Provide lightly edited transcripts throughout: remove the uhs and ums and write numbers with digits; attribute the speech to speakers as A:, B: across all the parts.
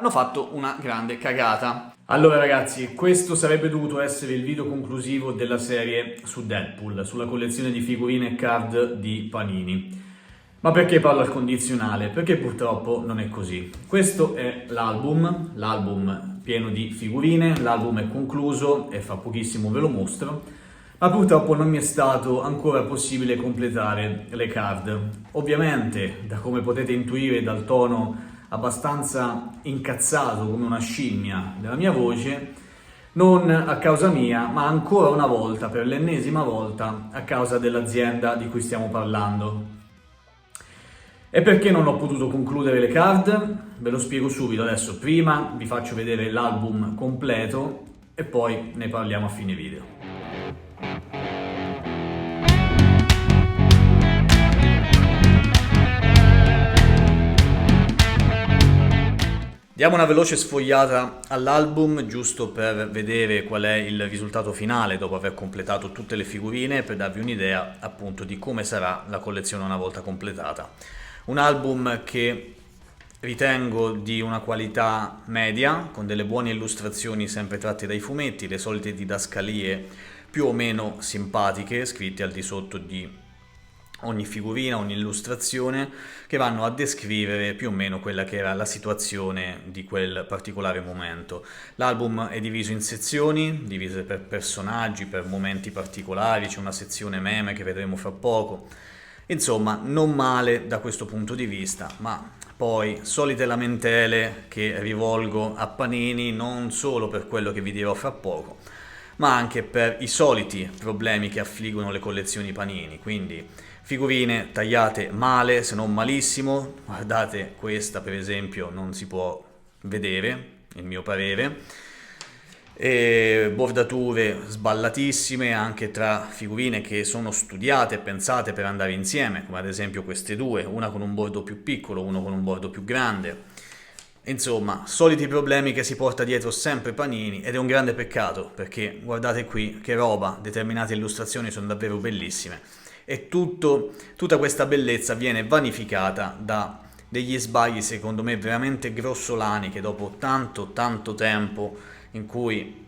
A: hanno fatto una grande cagata. Allora ragazzi, questo sarebbe dovuto essere il video conclusivo della serie su Deadpool, sulla collezione di figurine e card di Panini. Ma perché parlo al condizionale? Perché purtroppo non è così. Questo è l'album pieno di figurine, l'album è concluso e fra pochissimo ve lo mostro, ma purtroppo non mi è stato ancora possibile completare le card. Ovviamente, da come potete intuire dal tono abbastanza incazzato come una scimmia della mia voce, non a causa mia, ma ancora una volta, per l'ennesima volta, a causa dell'azienda di cui stiamo parlando. E perché non ho potuto concludere le card? Ve lo spiego subito adesso. Prima vi faccio vedere l'album completo e poi ne parliamo a fine video. Diamo una veloce sfogliata all'album giusto per vedere qual è il risultato finale dopo aver completato tutte le figurine, per darvi un'idea appunto di come sarà la collezione una volta completata. Un album che ritengo di una qualità media, con delle buone illustrazioni sempre tratte dai fumetti, le solite didascalie più o meno simpatiche, scritte al di sotto di ogni figurina, ogni illustrazione, che vanno a descrivere più o meno quella che era la situazione di quel particolare momento. L'album è diviso in sezioni, divise per personaggi, per momenti particolari, c'è una sezione meme che vedremo fra poco. Insomma, non male da questo punto di vista, ma poi solite lamentele che rivolgo a Panini non solo per quello che vi dirò fra poco, ma anche per i soliti problemi che affliggono le collezioni Panini, quindi figurine tagliate male, se non malissimo. Guardate, questa per esempio non si può vedere, il mio parere, e bordature sballatissime anche tra figurine che sono studiate e pensate per andare insieme, come ad esempio queste due, una con un bordo più piccolo, uno con un bordo più grande. Insomma, soliti problemi che si porta dietro sempre Panini, ed è un grande peccato perché guardate qui che roba, determinate illustrazioni sono davvero bellissime e tutta questa bellezza viene vanificata da degli sbagli secondo me veramente grossolani che dopo tanto tempo in cui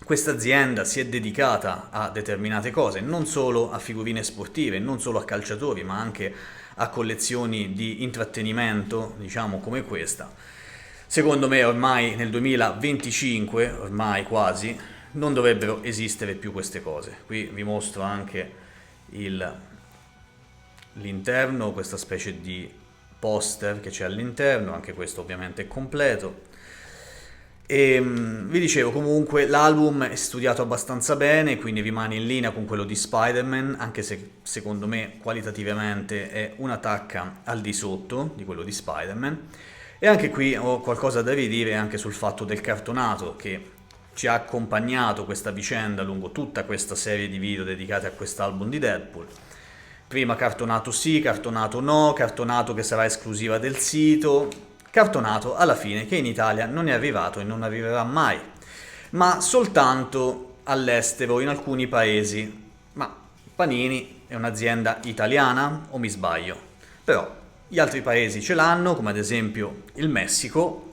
A: questa azienda si è dedicata a determinate cose, non solo a figurine sportive, non solo a calciatori, ma anche a collezioni di intrattenimento, diciamo come questa. Secondo me ormai nel 2025, ormai quasi, non dovrebbero esistere più queste cose. Qui vi mostro anche l'interno, questa specie di poster che c'è all'interno, anche questo ovviamente è completo. E vi dicevo, comunque l'album è studiato abbastanza bene, quindi rimane in linea con quello di Spider-Man, anche se secondo me qualitativamente è una tacca al di sotto di quello di Spider-Man. E anche qui ho qualcosa da ridire anche sul fatto del cartonato che ci ha accompagnato questa vicenda lungo tutta questa serie di video dedicati a quest'album di Deadpool. Prima cartonato sì, cartonato no, cartonato che sarà esclusiva del sito, cartonato alla fine che in Italia non è arrivato e non arriverà mai, ma soltanto all'estero, in alcuni paesi. Ma Panini è un'azienda italiana o mi sbaglio? Però gli altri paesi ce l'hanno, come ad esempio il Messico,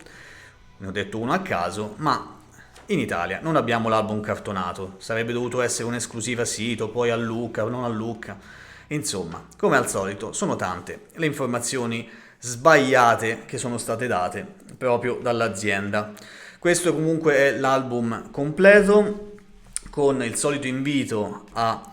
A: ne ho detto uno a caso, ma in Italia non abbiamo l'album cartonato, sarebbe dovuto essere un'esclusiva sito, poi a Lucca o non a Lucca. Insomma, come al solito, sono tante le informazioni sbagliate che sono state date proprio dall'azienda. Questo comunque è l'album completo, con il solito invito a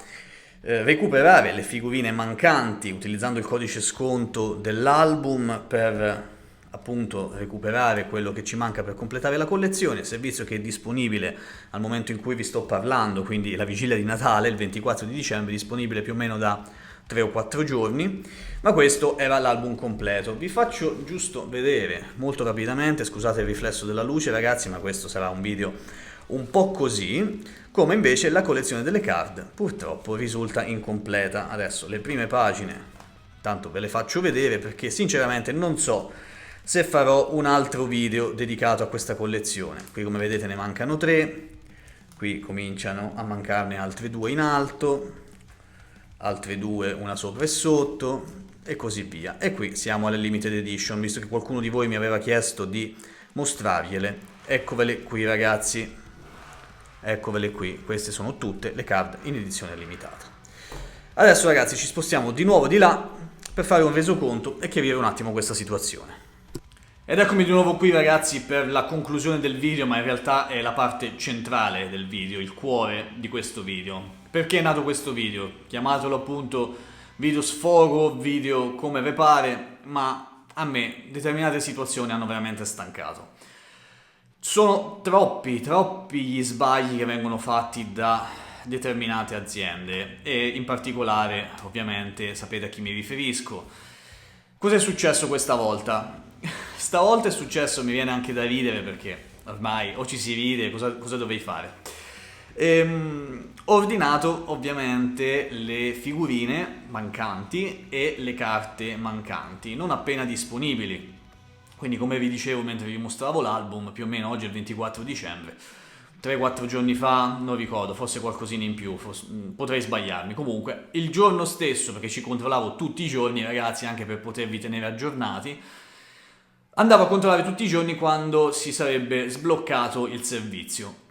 A: recuperare le figurine mancanti utilizzando il codice sconto dell'album per appunto recuperare quello che ci manca per completare la collezione, servizio che è disponibile al momento in cui vi sto parlando, quindi la vigilia di Natale, il 24 di dicembre, disponibile più o meno da 3 o 4 giorni, ma questo era l'album completo. Vi faccio giusto vedere molto rapidamente, scusate il riflesso della luce ragazzi, ma questo sarà un video un po' così, come invece la collezione delle card purtroppo risulta incompleta. Adesso le prime pagine, tanto ve le faccio vedere perché sinceramente non so se farò un altro video dedicato a questa collezione. Qui come vedete ne mancano 3, qui cominciano a mancarne altre 2 in alto, altre 2 una sopra e sotto e così via. E qui siamo alle limited edition, visto che qualcuno di voi mi aveva chiesto di mostrargliele. Eccovele qui ragazzi, eccovele qui, queste sono tutte le card in edizione limitata. Adesso ragazzi ci spostiamo di nuovo di là per fare un resoconto e chiarire un attimo questa situazione. Ed eccomi di nuovo qui ragazzi per la conclusione del video, ma in realtà è la parte centrale del video, il cuore di questo video. Perché è nato questo video? Chiamatelo appunto video sfogo, video come ve pare, ma a me determinate situazioni hanno veramente stancato. Sono troppi gli sbagli che vengono fatti da determinate aziende e in particolare ovviamente sapete a chi mi riferisco. Cos'è successo questa volta? Stavolta è successo, mi viene anche da ridere perché ormai o ci si ride, cosa dovevi fare? Ho ordinato ovviamente le figurine mancanti e le carte mancanti, non appena disponibili. Quindi come vi dicevo mentre vi mostravo l'album, più o meno oggi è il 24 dicembre, 3-4 giorni fa, non ricordo, forse qualcosina in più, potrei sbagliarmi. Comunque, il giorno stesso, perché ci controllavo tutti i giorni ragazzi, anche per potervi tenere aggiornati, andavo a controllare tutti i giorni quando si sarebbe sbloccato il servizio.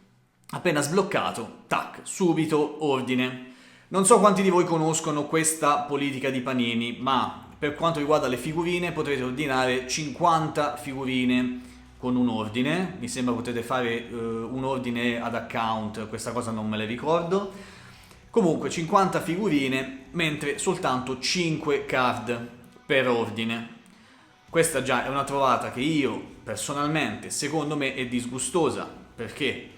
A: Appena sbloccato, tac, subito ordine. Non so quanti di voi conoscono questa politica di Panini, ma per quanto riguarda le figurine potrete ordinare 50 figurine con un ordine. Mi sembra potete fare un ordine ad account, questa cosa non me la ricordo. Comunque 50 figurine, mentre soltanto 5 card per ordine. Questa già è una trovata che io personalmente, secondo me, è disgustosa, perché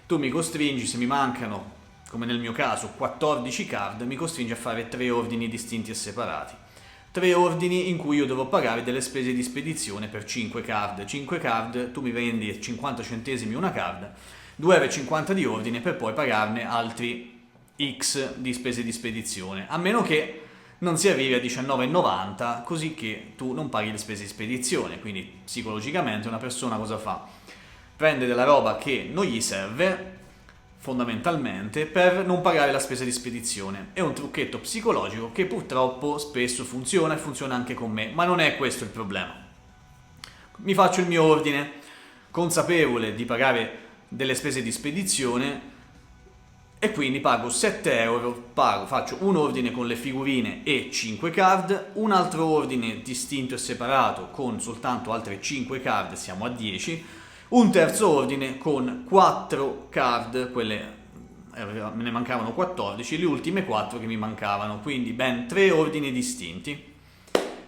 A: tu mi costringi, se mi mancano, come nel mio caso, 14 card, mi costringi a fare 3 ordini distinti e separati. 3 ordini in cui io devo pagare delle spese di spedizione per 5 card. 5 card, tu mi vendi 50 centesimi una card, 2,50 € di ordine per poi pagarne altri X di spese di spedizione. A meno che non si arrivi a 19,90, così che tu non paghi le spese di spedizione. Quindi psicologicamente una persona cosa fa? Prende della roba che non gli serve, fondamentalmente, per non pagare la spesa di spedizione. È un trucchetto psicologico che purtroppo spesso funziona e funziona anche con me, ma non è questo il problema. Mi faccio il mio ordine, consapevole di pagare delle spese di spedizione, e quindi pago 7 €, faccio un ordine con le figurine e 5 card, un altro ordine distinto e separato con soltanto altre 5 card, siamo a 10, un terzo ordine con 4 card, quelle me ne mancavano 14, le ultime 4 che mi mancavano, quindi ben 3 ordini distinti.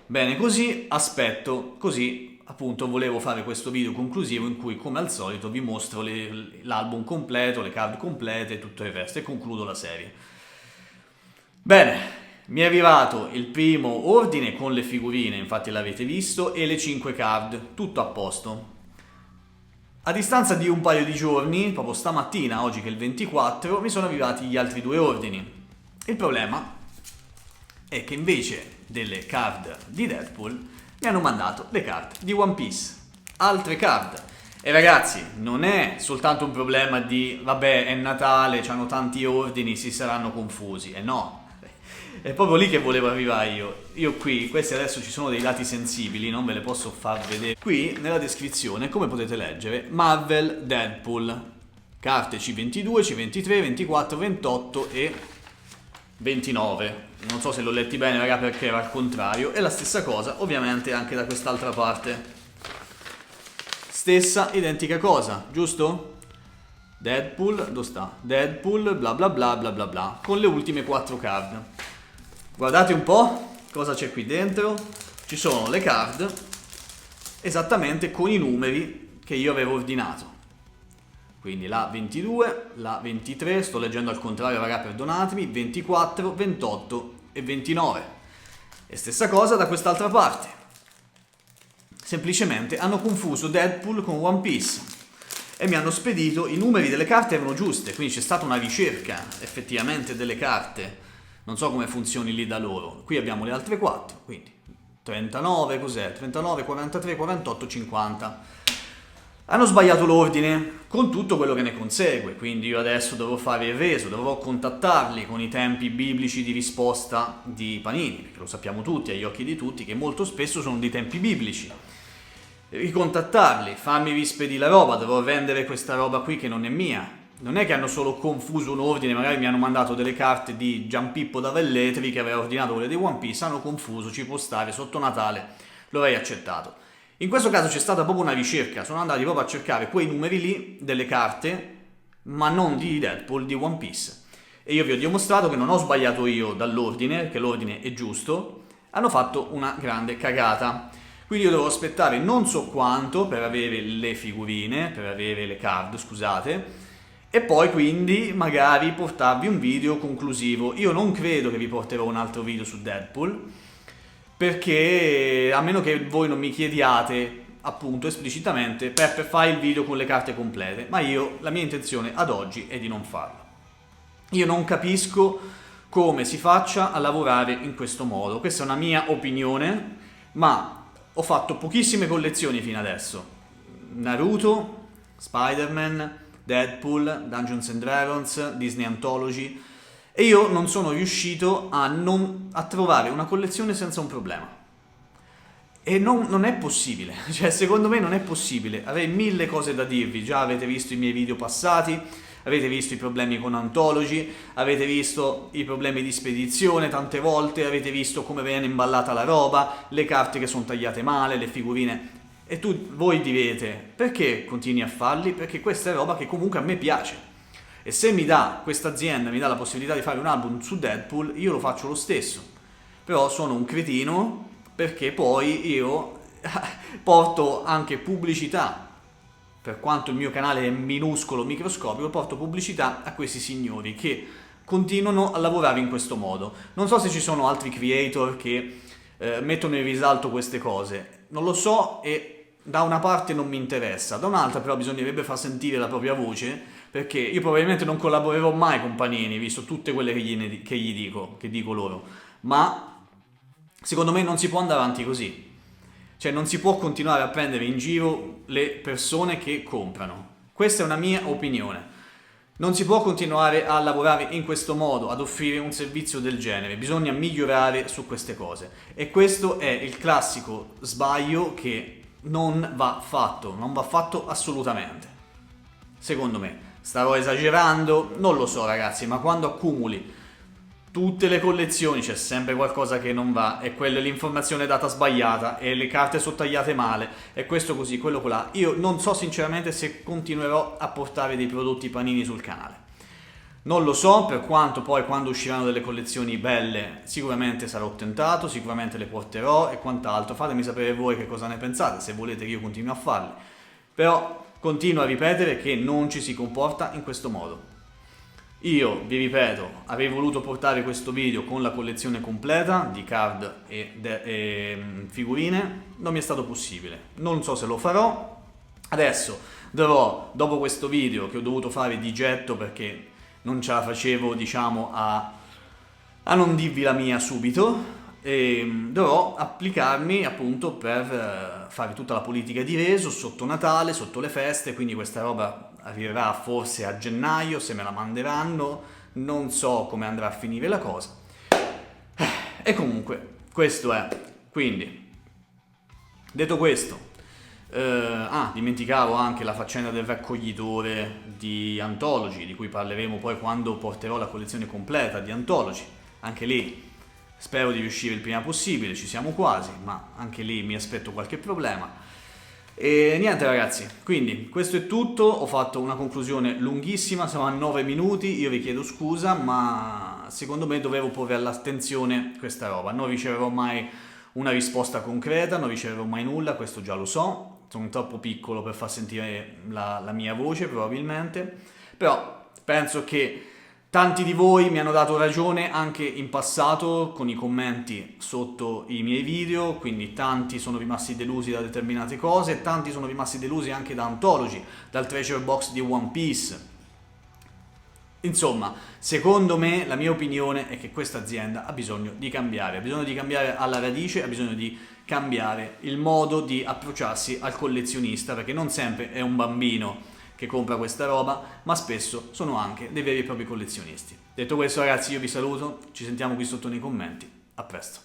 A: Bene, così aspetto, così appunto volevo fare questo video conclusivo in cui come al solito vi mostro l'album completo, le card complete e tutto il resto e concludo la serie. Bene, mi è arrivato il primo ordine con le figurine, infatti l'avete visto, e le 5 card, tutto a posto. A distanza di un paio di giorni, proprio stamattina, oggi che è il 24, mi sono arrivati gli altri 2 ordini. Il problema è che invece delle card di Deadpool mi hanno mandato le card di One Piece, altre card. E ragazzi, non è soltanto un problema di vabbè è Natale, c'hanno tanti ordini, si saranno confusi, e no, è proprio lì che volevo arrivare io qui, questi adesso ci sono dei dati sensibili, non ve le posso far vedere. Qui nella descrizione, come potete leggere, Marvel Deadpool, carte C22, C23, 24, 28 e 29. Non so se l'ho letti bene raga perché era al contrario. E la stessa cosa ovviamente anche da quest'altra parte. Stessa identica cosa, giusto? Deadpool, dove sta? Deadpool, bla bla bla bla bla bla, con le ultime 4 card. Guardate un po' cosa c'è qui dentro. Ci sono le card esattamente con i numeri che io avevo ordinato. Quindi la 22, la 23, sto leggendo al contrario raga, perdonatemi, 24, 28 e 29. E stessa cosa da quest'altra parte. Semplicemente hanno confuso Deadpool con One Piece e mi hanno spedito, i numeri delle carte erano giuste, quindi c'è stata una ricerca effettivamente delle carte. Non so come funzioni lì da loro. Qui abbiamo le altre 4, quindi 39, cos'è? 39, 43, 48, 50. Hanno sbagliato l'ordine con tutto quello che ne consegue, quindi io adesso dovrò fare il reso, dovrò contattarli con i tempi biblici di risposta di Panini, perché lo sappiamo tutti, agli occhi di tutti, che molto spesso sono dei tempi biblici. ricontattarli, farmi rispedire la roba, dovrò vendere questa roba qui che non è mia. Non è che hanno solo confuso un ordine, magari mi hanno mandato delle carte di Gianpippo da Velletri che aveva ordinato quelle di One Piece, hanno confuso, ci può stare, sotto Natale lo avrei accettato. In questo caso c'è stata proprio una ricerca, sono andati proprio a cercare quei numeri lì delle carte, ma non di Deadpool, di One Piece. E io vi ho dimostrato che non ho sbagliato io dall'ordine, che l'ordine è giusto, hanno fatto una grande cagata. Quindi io devo aspettare non so quanto per avere le figurine, per avere le card, scusate, e poi quindi magari portarvi un video conclusivo. Io non credo che vi porterò un altro video su Deadpool, perché a meno che voi non mi chiediate appunto esplicitamente per fare il video con le carte complete, ma la mia intenzione ad oggi è di non farlo. Io non capisco come si faccia a lavorare in questo modo, questa è una mia opinione, ma ho fatto pochissime collezioni fino adesso. Naruto, Spider-Man, Deadpool, Dungeons and Dragons, Disney Anthology, e io non sono riuscito a trovare una collezione senza un problema. E non è possibile, cioè secondo me non è possibile. Avrei mille cose da dirvi, già avete visto i miei video passati, avete visto i problemi con Anthology, avete visto i problemi di spedizione tante volte, avete visto come viene imballata la roba, le carte che sono tagliate male, le figurine. E voi direte, perché continui a farli? Perché questa è roba che comunque a me piace. E se questa azienda mi dà la possibilità di fare un album su Deadpool, io lo faccio lo stesso. Però sono un cretino perché poi io porto anche pubblicità. Per quanto il mio canale è minuscolo, microscopico, porto pubblicità a questi signori che continuano a lavorare in questo modo. Non so se ci sono altri creator che mettono in risalto queste cose, non lo so, e da una parte non mi interessa, da un'altra però bisognerebbe far sentire la propria voce, perché io probabilmente non collaborerò mai con Panini, visto tutte quelle che dico loro, ma secondo me non si può andare avanti così. Cioè non si può continuare a prendere in giro le persone che comprano. Questa è una mia opinione. Non si può continuare a lavorare in questo modo, ad offrire un servizio del genere. Bisogna migliorare su queste cose. E questo è il classico sbaglio che non va fatto assolutamente. Secondo me. Starò esagerando? Non lo so ragazzi, ma quando accumuli tutte le collezioni c'è sempre qualcosa che non va, e quella è l'informazione data sbagliata, e le carte sono tagliate male, e questo così, quello colà. Io non so sinceramente se continuerò a portare dei prodotti Panini sul canale. Non lo so, per quanto poi quando usciranno delle collezioni belle sicuramente sarò tentato, sicuramente le porterò e quant'altro. Fatemi sapere voi che cosa ne pensate, se volete che io continui a farle. Però continuo a ripetere che non ci si comporta in questo modo. Io, vi ripeto, avrei voluto portare questo video con la collezione completa di card e figurine, non mi è stato possibile. Non so se lo farò. Adesso dopo questo video che ho dovuto fare di getto perché non ce la facevo, diciamo, a non dirvi la mia subito, e dovrò applicarmi appunto per fare tutta la politica di reso sotto Natale, sotto le feste, quindi questa roba arriverà forse a gennaio, se me la manderanno, non so come andrà a finire la cosa. E comunque, questo è. Quindi, detto questo, dimenticavo anche la faccenda del raccoglitore di Anthology, di cui parleremo poi quando porterò la collezione completa di Anthology. Anche lì spero di riuscire il prima possibile, ci siamo quasi, ma anche lì mi aspetto qualche problema. E niente ragazzi, quindi questo è tutto, ho fatto una conclusione lunghissima, siamo a 9 minuti, io vi chiedo scusa, ma secondo me dovevo porre all'attenzione questa roba, non riceverò mai una risposta concreta, non riceverò mai nulla, questo già lo so, sono troppo piccolo per far sentire la mia voce probabilmente, però penso che tanti di voi mi hanno dato ragione anche in passato con i commenti sotto i miei video, quindi tanti sono rimasti delusi da determinate cose, tanti sono rimasti delusi anche da Anthology, dal treasure box di One Piece. Insomma, secondo me, la mia opinione è che questa azienda ha bisogno di cambiare alla radice, ha bisogno di cambiare il modo di approcciarsi al collezionista, perché non sempre è un bambino che compra questa roba, ma spesso sono anche dei veri e propri collezionisti. Detto questo ragazzi, io vi saluto, ci sentiamo qui sotto nei commenti, a presto.